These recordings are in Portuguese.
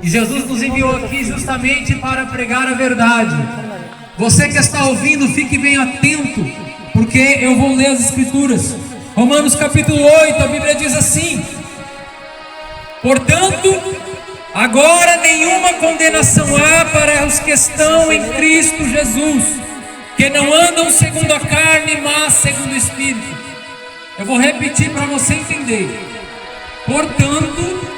E Jesus nos enviou aqui justamente para pregar a verdade. Você que está ouvindo, fique bem atento, porque eu vou ler as Escrituras. Romanos capítulo 8, a Bíblia diz assim: portanto, agora nenhuma condenação há para os que estão em Cristo Jesus, que não andam segundo a carne, mas segundo o Espírito. Eu vou repetir para você entender. Portanto,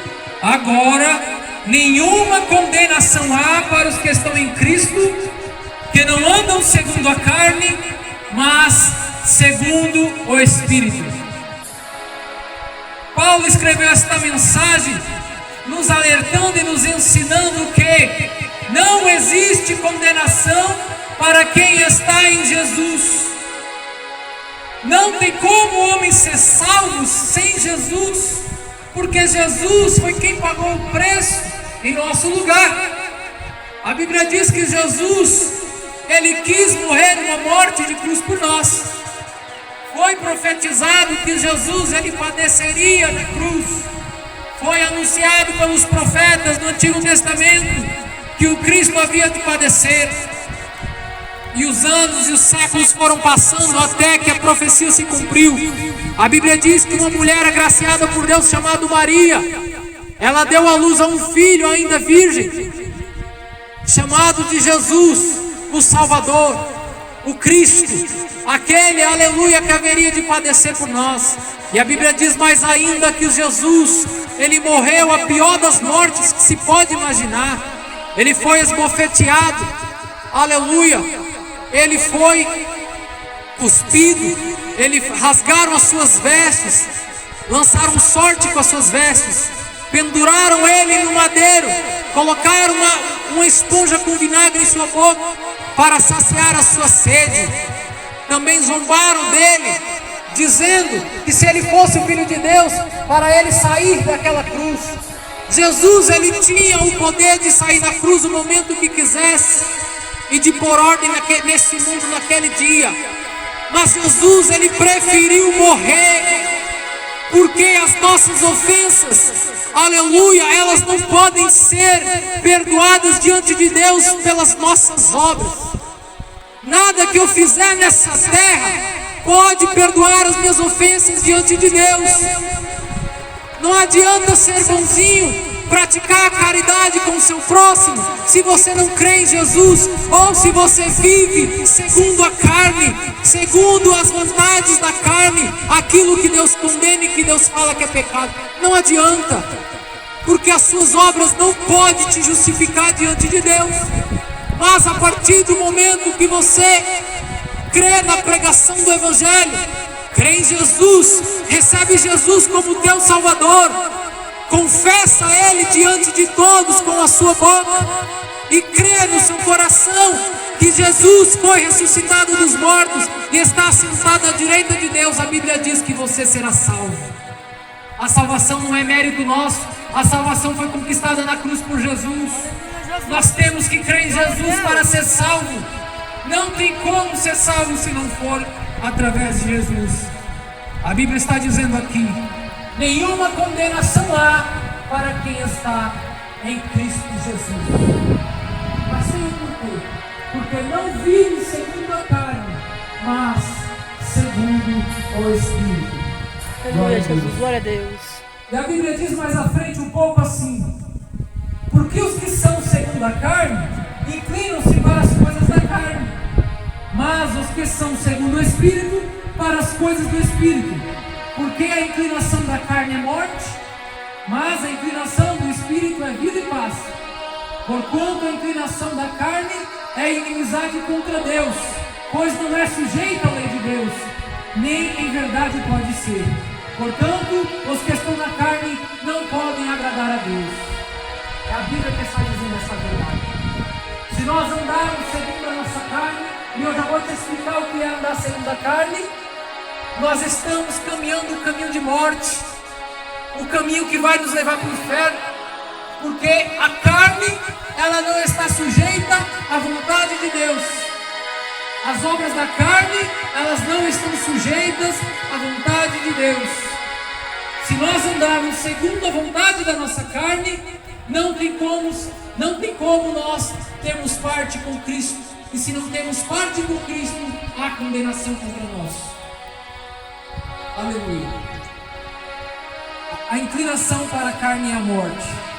agora nenhuma condenação há para os que estão em Cristo, que não andam segundo a carne, mas segundo o Espírito. Paulo escreveu esta mensagem nos alertando e nos ensinando que não existe condenação para quem está em Jesus. Não tem como o homem ser salvo sem Jesus, porque Jesus foi quem pagou o preço em nosso lugar. A Bíblia diz que Jesus, Ele quis morrer numa morte de cruz por nós. Foi profetizado que Jesus, Ele padeceria na cruz. Foi anunciado pelos profetas no Antigo Testamento que o Cristo havia de padecer. E os anos e os séculos foram passando até que a profecia se cumpriu. A Bíblia diz que uma mulher agraciada por Deus chamada Maria, ela deu à luz a um filho ainda virgem, chamado de Jesus, o Salvador, o Cristo, aquele, aleluia, que haveria de padecer por nós. E a Bíblia diz mais ainda que Jesus, Ele morreu a pior das mortes que se pode imaginar. Ele foi esbofeteado, aleluia. Ele foi cuspido, rasgaram as suas vestes, lançaram sorte com as suas vestes, penduraram ele no madeiro, colocaram uma esponja com vinagre em sua boca para saciar a sua sede. Também zombaram dele, dizendo que se ele fosse o Filho de Deus, para ele sair daquela cruz. Jesus, ele tinha o poder de sair da cruz no momento que quisesse e de pôr ordem nesse mundo naquele dia. Mas Jesus, Ele preferiu morrer, porque as nossas ofensas, aleluia, elas não podem ser perdoadas diante de Deus pelas nossas obras. Nada que eu fizer nessa terra pode perdoar as minhas ofensas diante de Deus. Não adianta ser bonzinho, praticar a caridade com o seu próximo, se você não crê em Jesus, ou se você vive segundo a carne, segundo as vontades da carne, aquilo que Deus condena e que Deus fala que é pecado. Não adianta, porque as suas obras não podem te justificar diante de Deus. Mas a partir do momento que você crê na pregação do Evangelho, crê em Jesus, recebe Jesus como teu Salvador, confessa Ele diante de todos com a sua boca e crê no seu coração que Jesus foi ressuscitado dos mortos e está sentado à direita de Deus, a Bíblia diz que você será salvo. A salvação não é mérito nosso, a salvação foi conquistada na cruz por Jesus. Nós temos que crer em Jesus para ser salvo. Não tem como ser salvo se não for através de Jesus. A Bíblia está dizendo aqui: nenhuma condenação há para quem está em Cristo Jesus. Mas sei o porquê. Porque não vive segundo a carne, mas segundo o Espírito. Aleluia, Jesus, glória a Deus. E a Bíblia diz mais à frente um pouco assim: porque os que são segundo a carne inclinam-se para as coisas da carne, mas os que são segundo o Espírito para as coisas do Espírito. Porque a inclinação da carne é morte, mas a inclinação do Espírito é vida e paz. Porquanto a inclinação da carne é inimizade contra Deus, pois não é sujeita à lei de Deus, nem em verdade pode ser. Portanto, os que estão na carne não podem agradar a Deus. É a Bíblia que está dizendo essa verdade. Se nós andarmos segundo a nossa carne, e eu já vou te explicar o que é andar segundo a carne, nós estamos caminhando o caminho de morte, o caminho que vai nos levar para o inferno, porque a carne, ela não está sujeita à vontade de Deus. As obras da carne, elas não estão sujeitas à vontade de Deus. Se nós andarmos segundo a vontade da nossa carne, Não tem como nós termos parte com Cristo. E se não temos parte com Cristo, há condenação contra nós. Aleluia. A inclinação para a carne é a morte.